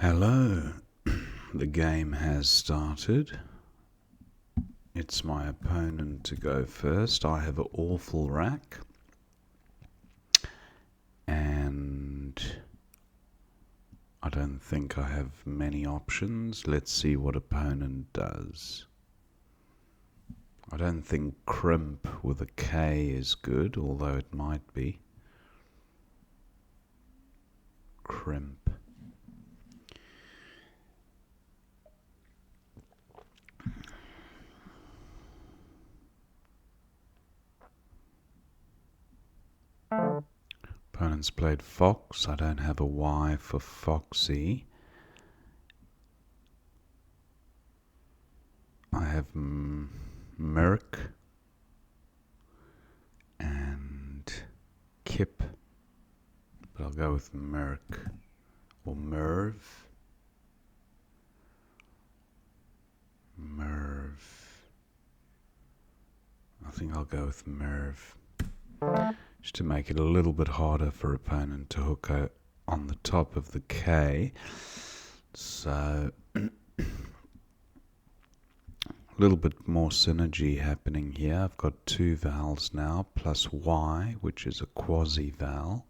Hello, the game has started. It's my opponent to go first. I have an awful rack. And I don't think I have many options. Let's see what opponent does. I don't think crimp with a K is good, although it might be. Crimp. Opponent's played fox. I don't have a Y for foxy. I have Merc and Kip, but I'll go with Merc or Merv. I think I'll go with Merv, just to make it a little bit harder for opponent to hook on the top of the K. So a little bit more synergy happening here. I've got two vowels now, plus Y, which is a quasi-vowel.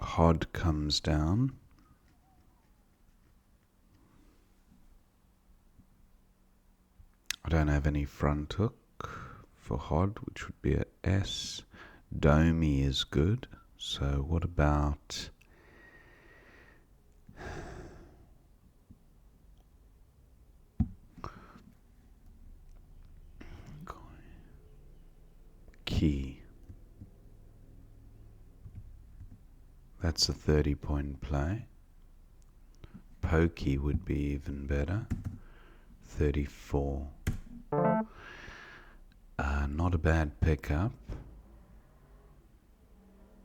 Hod comes down. I don't have any front hook for Hod, which would be a S. Domi is good. So what about key? That's a 30-point play. Pokey would be even better. 34. Not a bad pickup.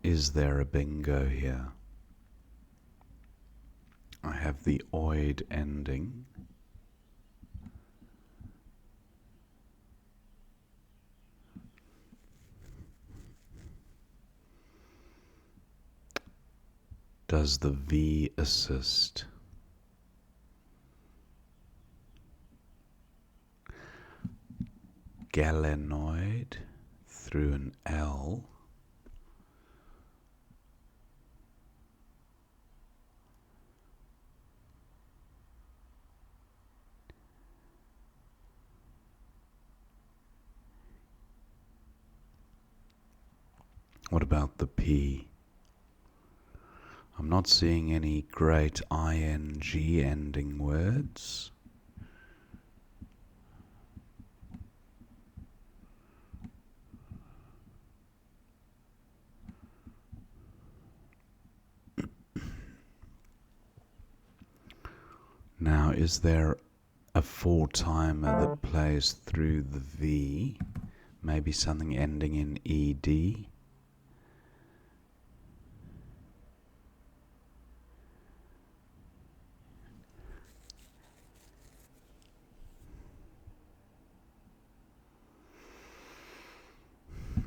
Is there a bingo here? I have the oid ending. Does the V assist? Galenoid through an L. What about the P? I'm not seeing any great ing ending words. Now, is there a four-timer that plays through the V? Maybe something ending in ED?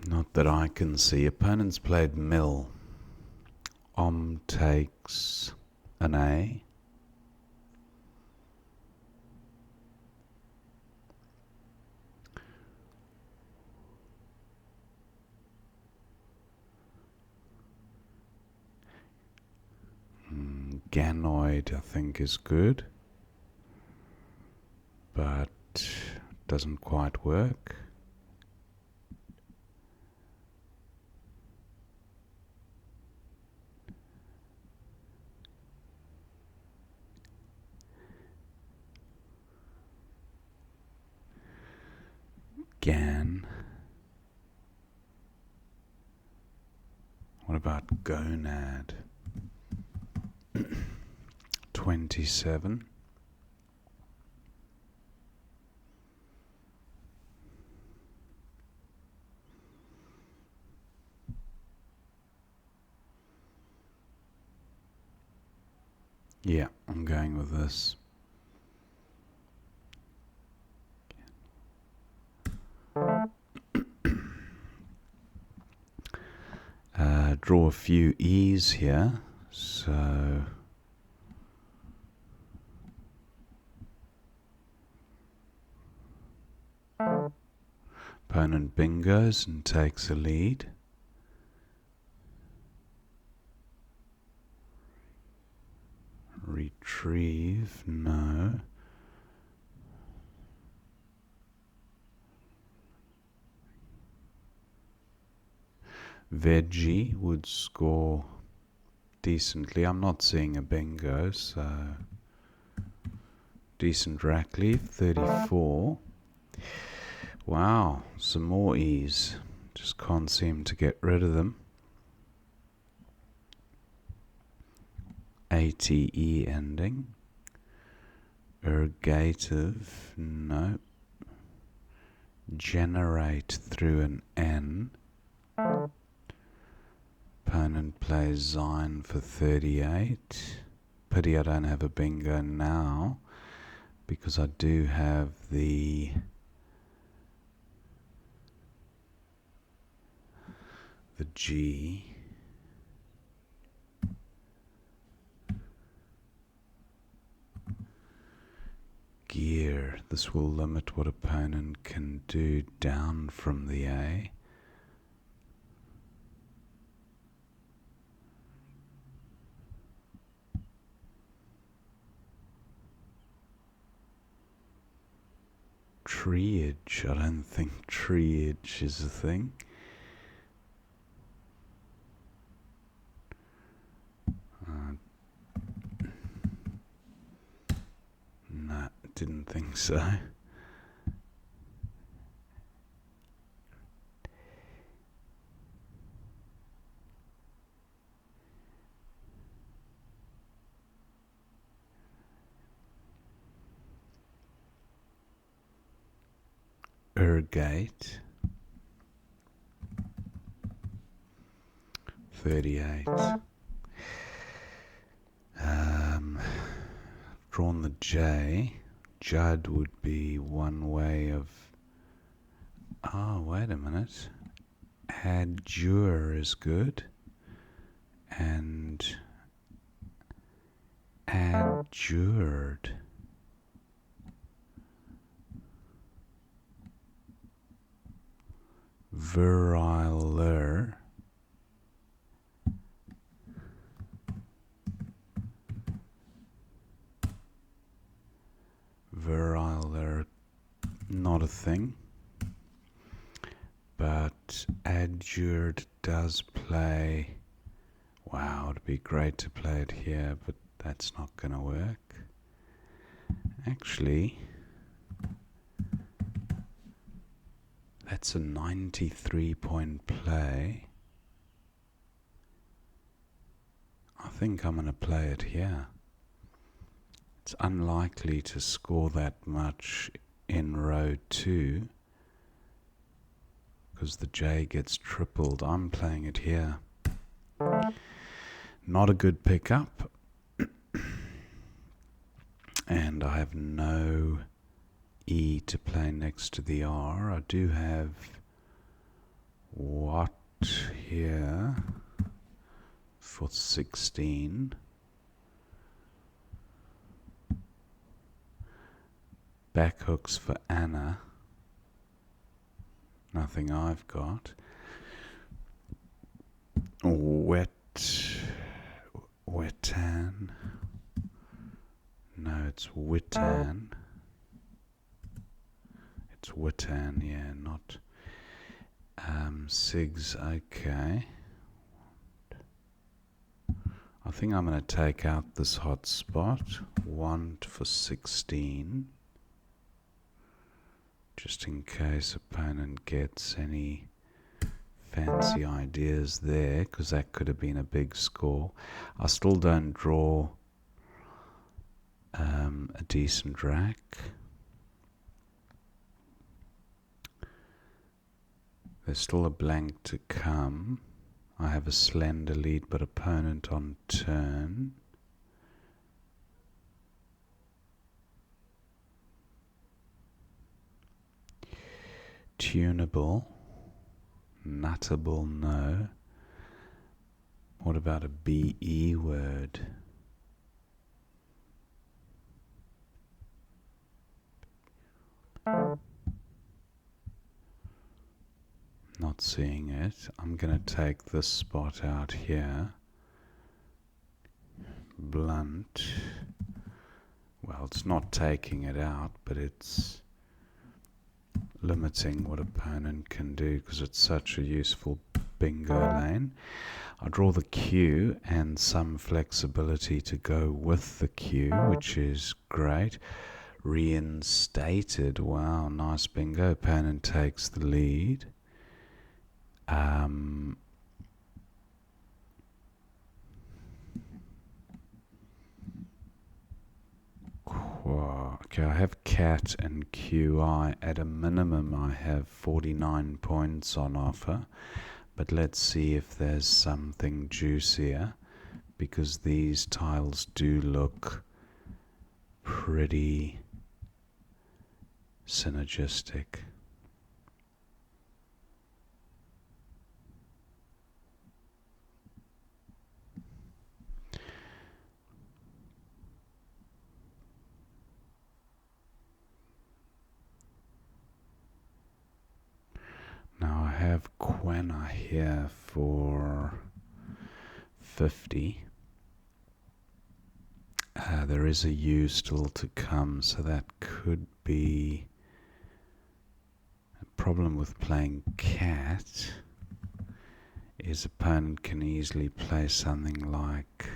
Not that I can see. Opponents played mill. Takes an A. Ganoid, I think, is good, but doesn't quite work. Gan. What about gonad? 27. Yeah, I'm going with this. Draw a few E's here. So opponent bingos and takes a lead. Retrieve, no. Veggie would score decently. I'm not seeing a bingo, so decent rack leaf, 34. Wow, some more E's. Just can't seem to get rid of them. ATE ending. Ergative, no. Generate through an N. Opponent plays Zine for 38. Pity I don't have a bingo now, because I do have the G. Gear. This will limit what opponent can do down from the A. Treeage. I don't think treeage is a thing. No, didn't think so. Ergate. 38. Drawn the J. Judd would be one way of... Oh, wait a minute. Adjure is good. And adjured. Viriler. Viriler, not a thing. But adjured does play. Wow, it'd be great to play it here, but that's not going to work. Actually, that's a 93-point play. I think I'm going to play it here. It's unlikely to score that much in row 2 because the J gets tripled. I'm playing it here. Not a good pickup. And I have no E to play next to the R. I do have what here for 16. Back hooks for Anna. Nothing I've got. Wetan. No, it's Witan. It's Witan, yeah, not Sigs, okay. I think I'm going to take out this hot spot. 1 for 16. Just in case opponent gets any fancy ideas there, because that could have been a big score. I still don't draw a decent rack. There's still a blank to come. I have a slender lead, but opponent on turn tunable, nuttable, no. What about a BE word? Not seeing it. I'm going to take this spot out here. Blunt. Well, it's not taking it out, but it's limiting what opponent can do because it's such a useful bingo lane. I draw the Q and some flexibility to go with the Q, which is great. Reinstated. Wow, nice bingo. Opponent takes the lead. Okay, I have cat and QI. At a minimum, I have 49 points on offer. But let's see if there's something juicier, because these tiles do look pretty synergistic. Now I have Quena here for 50. There is a U still to come, so that could be a problem with playing cat. His opponent can easily play something like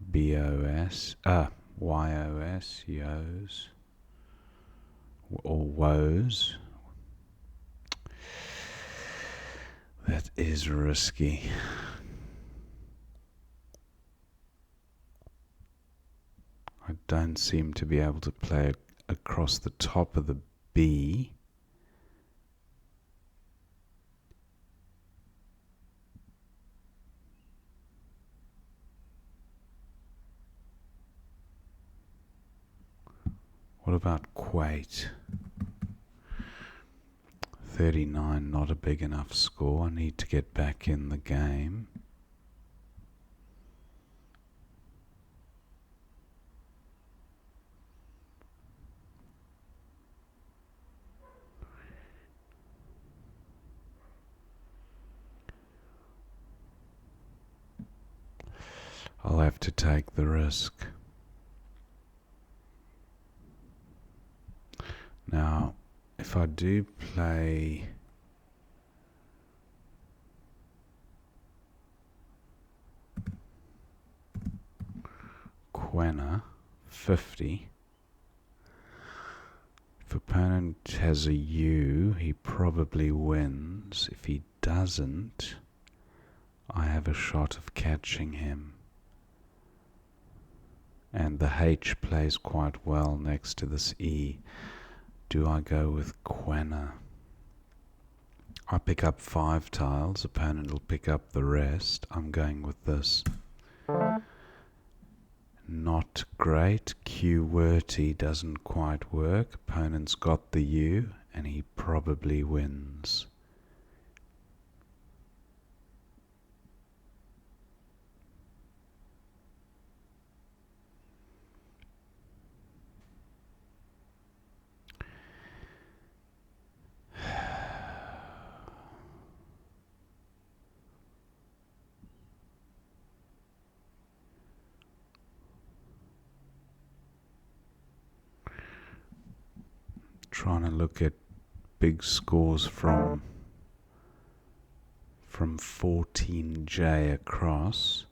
BOS, YOS, YOS, or woes. That is risky. I don't seem to be able to play across the top of the B. What about Quate? 39, not a big enough score. I need to get back in the game. I'll have to take the risk. Now, if I do play Quena 50, if opponent has a U, he probably wins. If he doesn't, I have a shot of catching him. And the H plays quite well next to this E. Do I go with Quena? I pick up 5 tiles, opponent will pick up the rest. I'm going with this. Not great. QWERTY doesn't quite work. Opponent's got the U and he probably wins. Trying to look at big scores from 14J across.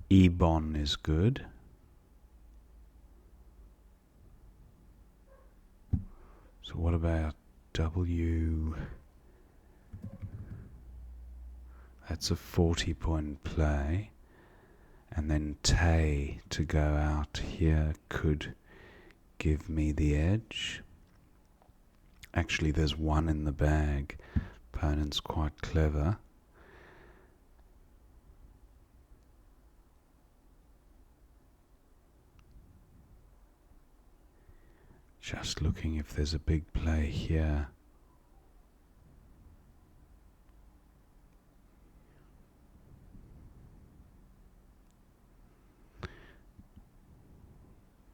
Ebon is good. So what about W? That's a 40-point play. And then Tay to go out here could give me the edge. Actually, there's one in the bag. Opponent's quite clever. Just looking if there's a big play here.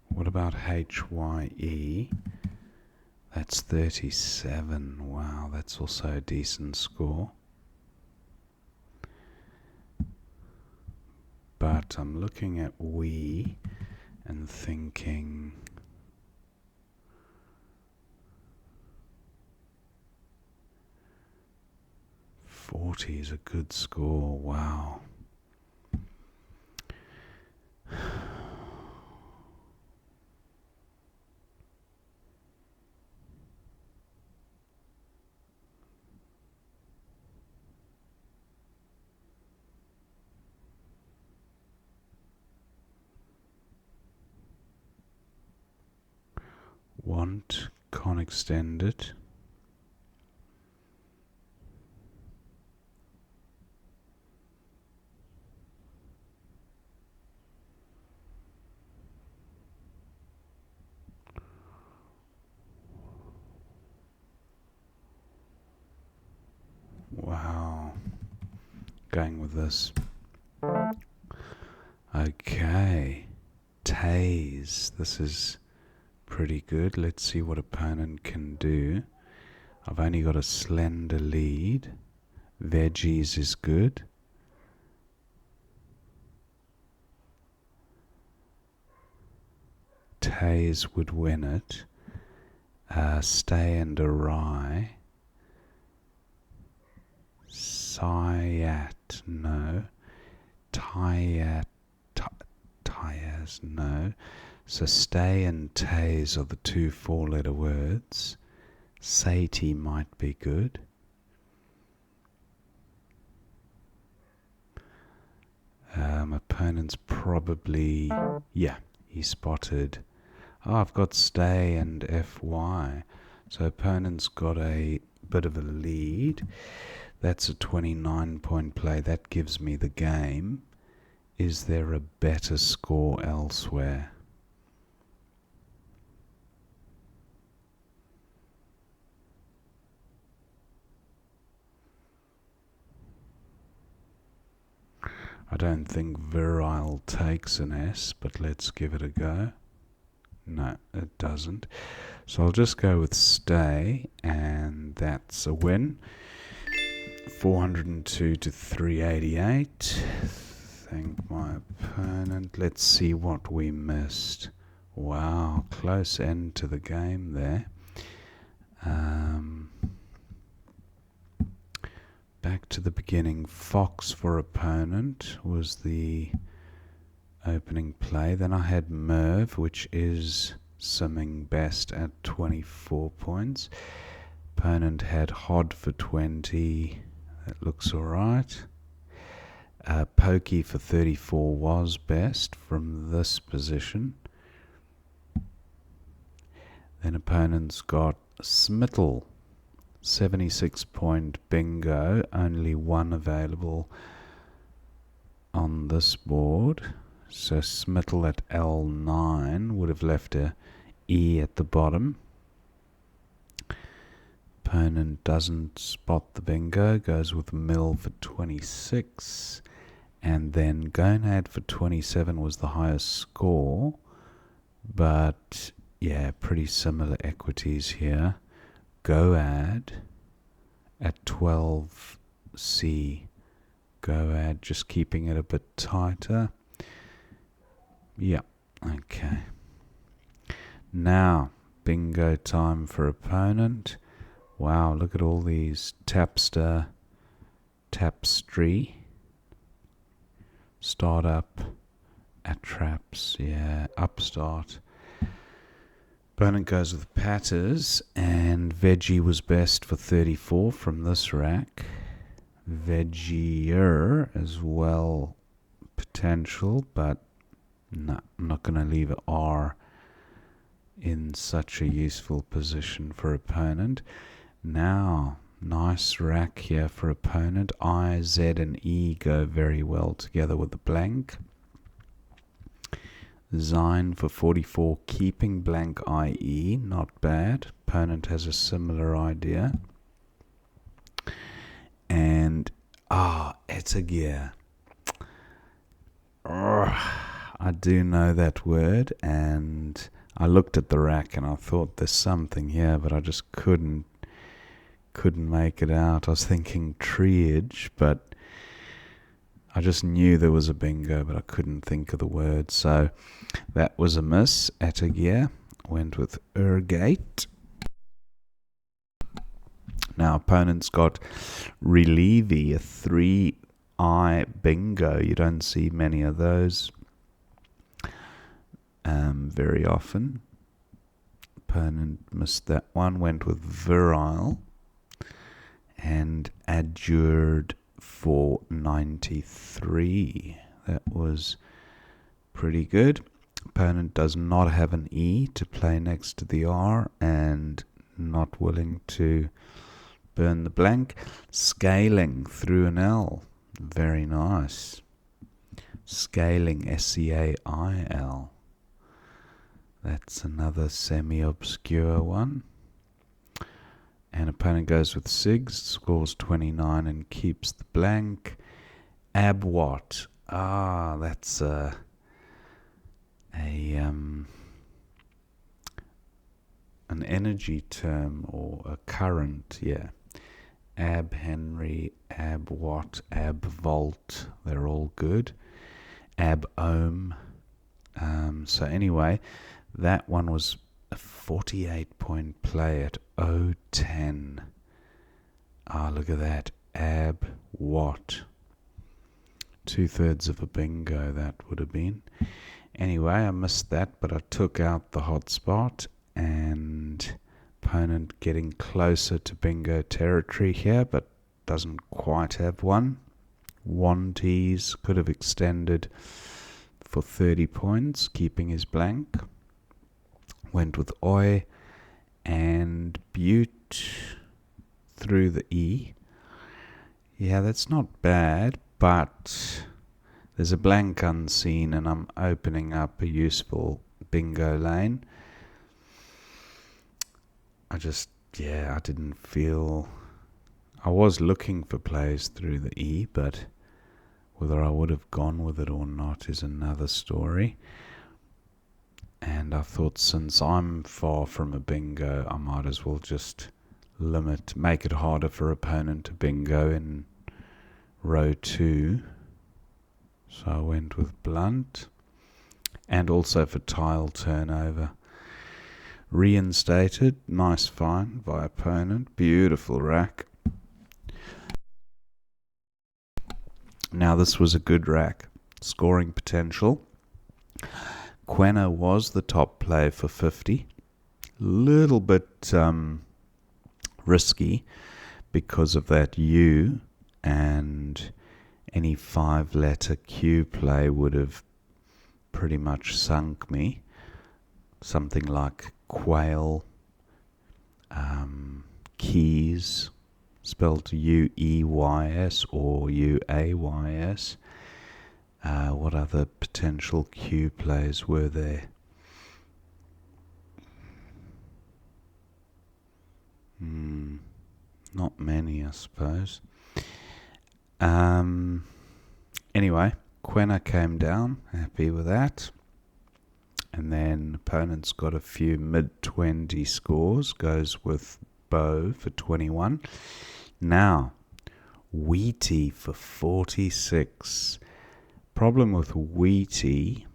What about HYE? That's 37. Wow, that's also a decent score. But I'm looking at we and thinking, "40 is a good score." Wow. Want, can't extend it. Wow. Going with this. Okay. Tase. This is pretty good. Let's see what opponent can do. I've only got a slender lead. Veggies is good. Tase would win it. Stay and awry. Siat, no. Tyaz, no. So stay and tase are the two 4-letter words. Sati might be good. Opponent's probably, yeah, he spotted. Oh, I've got stay and FY. So opponent's got a bit of a lead. That's a 29-point play. That gives me the game. Is there a better score elsewhere? I don't think virile takes an S, but let's give it a go. No, it doesn't. So I'll just go with stay, and that's a win. 402 to 388. Thank my opponent. Let's see what we missed. Wow, close end to the game there. Back to the beginning. Fox for opponent was the opening play. Then I had Merv, which is simming best at 24 points. Opponent had Hod for 20. That looks alright. Pokey for 34 was best from this position. Then opponent's got Smittle, 76-point bingo, only one available on this board. So Smittle at L9 would have left a E at the bottom. Opponent doesn't spot the bingo, goes with Mill for 26. And then Gonad for 27 was the highest score. But yeah, pretty similar equities here. Goad at 12C. Goad just keeping it a bit tighter. Yeah, okay. Now, bingo time for opponent. Wow, look at all these tapstry, startup, attraps, yeah, upstart. Opponent goes with patters, and veggie was best for 34 from this rack. Veggier as well, potential, but no, I'm not going to leave an R in such a useful position for opponent. Now, nice rack here for opponent. I, Z, and E go very well together with the blank. Zine for 44, keeping blank IE, not bad. Opponent has a similar idea. And, Etagear. I do know that word, and I looked at the rack and I thought there's something here, but I just couldn't make it out. I was thinking triage, but I just knew there was a bingo, but I couldn't think of the word. So that was a miss. Etagear went with Urgate. Now opponent's got Relievi, a 3I bingo. You don't see many of those very often. Opponent missed that one, went with Virile and Adjured for 93. That was pretty good. Opponent does not have an E to play next to the R and not willing to burn the blank. Scaling through an L. Very nice. Scaling, Scail. That's another semi-obscure one. And opponent goes with Sigs, scores 29 and keeps the blank. Abwatt. That's an energy term or a current, yeah. Ab Henry, Ab Watt, Ab Volt, they're all good. Ab Ohm. So anyway, that one was a 48-point play at 010. Look at that. Ab Watt. 2/3 of a bingo that would have been. Anyway, I missed that, but I took out the hot spot, and opponent getting closer to bingo territory here, but doesn't quite have one. Wanties could have extended for 30 points, keeping his blank. Went with Oi and Butte through the E. Yeah, that's not bad, but there's a blank unseen and I'm opening up a useful bingo lane. I didn't feel... I was looking for plays through the E, but whether I would have gone with it or not is another story. And I thought, since I'm far from a bingo, I might as well just make it harder for opponent to bingo in row 2. So I went with blunt, and also for tile turnover. Reinstated, nice find by opponent, beautiful rack. Now this was a good rack, scoring potential. Quena was the top play for 50. Little bit risky because of that U, and any 5-letter Q play would have pretty much sunk me. Something like quail, keys, spelled U-E-Y-S or U-A-Y-S. What other potential Q plays were there? Not many, I suppose. Anyway, Quena came down, happy with that. And then opponent's got a few mid-20 scores, goes with Bow for 21. Now, Wheaty for 46. Problem with Wheaty,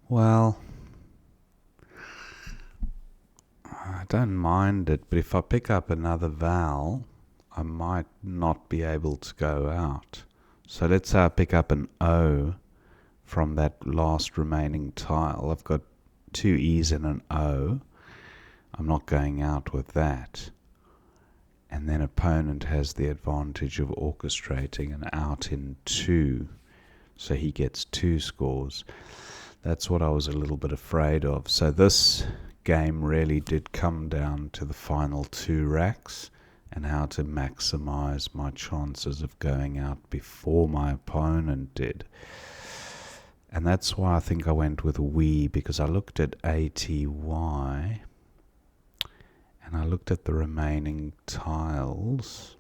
well, I don't mind it, but if I pick up another vowel, I might not be able to go out. So let's say I pick up an O from that last remaining tile. I've got 2 E's and an O. I'm not going out with that. And then opponent has the advantage of orchestrating an out in 2. So he gets 2 scores. That's what I was a little bit afraid of. So this game really did come down to the final 2 racks and how to maximize my chances of going out before my opponent did. And that's why I think I went with we, because I looked at ATY and I looked at the remaining tiles.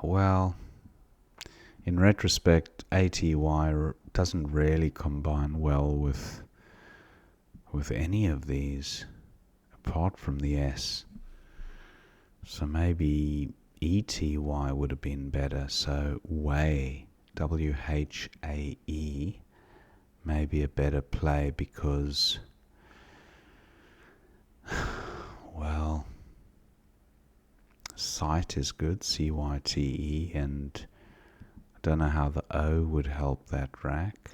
Well, in retrospect, ATY doesn't really combine well with any of these, apart from the S. So maybe ETY would have been better. So way, WHAE, may be a better play because, well, sight is good, CYTE, and I don't know how the O would help that rack.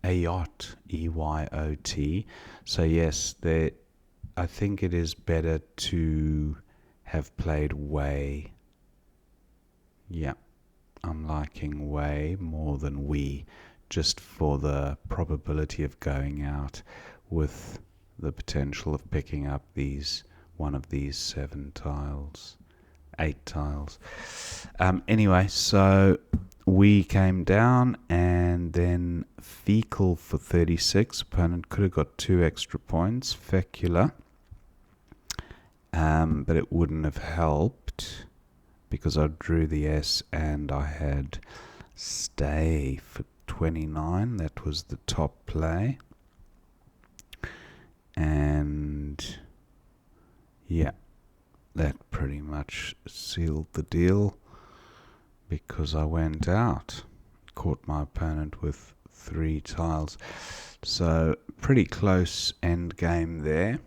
Ayot, EYOT. So yes, I think it is better to have played way. Yeah, I'm liking way more than we, just for the probability of going out with the potential of picking up one of these 7 tiles, 8 tiles. Anyway, so we came down, and then fecal for 36. Opponent could have got 2 extra points. Fecular. But it wouldn't have helped because I drew the S and I had stay for 29. That was the top play. And yeah, that pretty much sealed the deal because I went out, caught my opponent with 3 tiles. So pretty close end game there.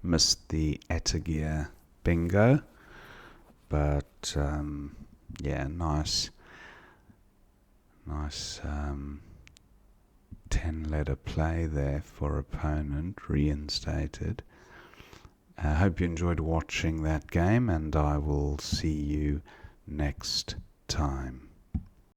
Missed the Atagear bingo, but yeah, nice 10-letter play there for opponent, reinstated. I hope you enjoyed watching that game, and I will see you next time.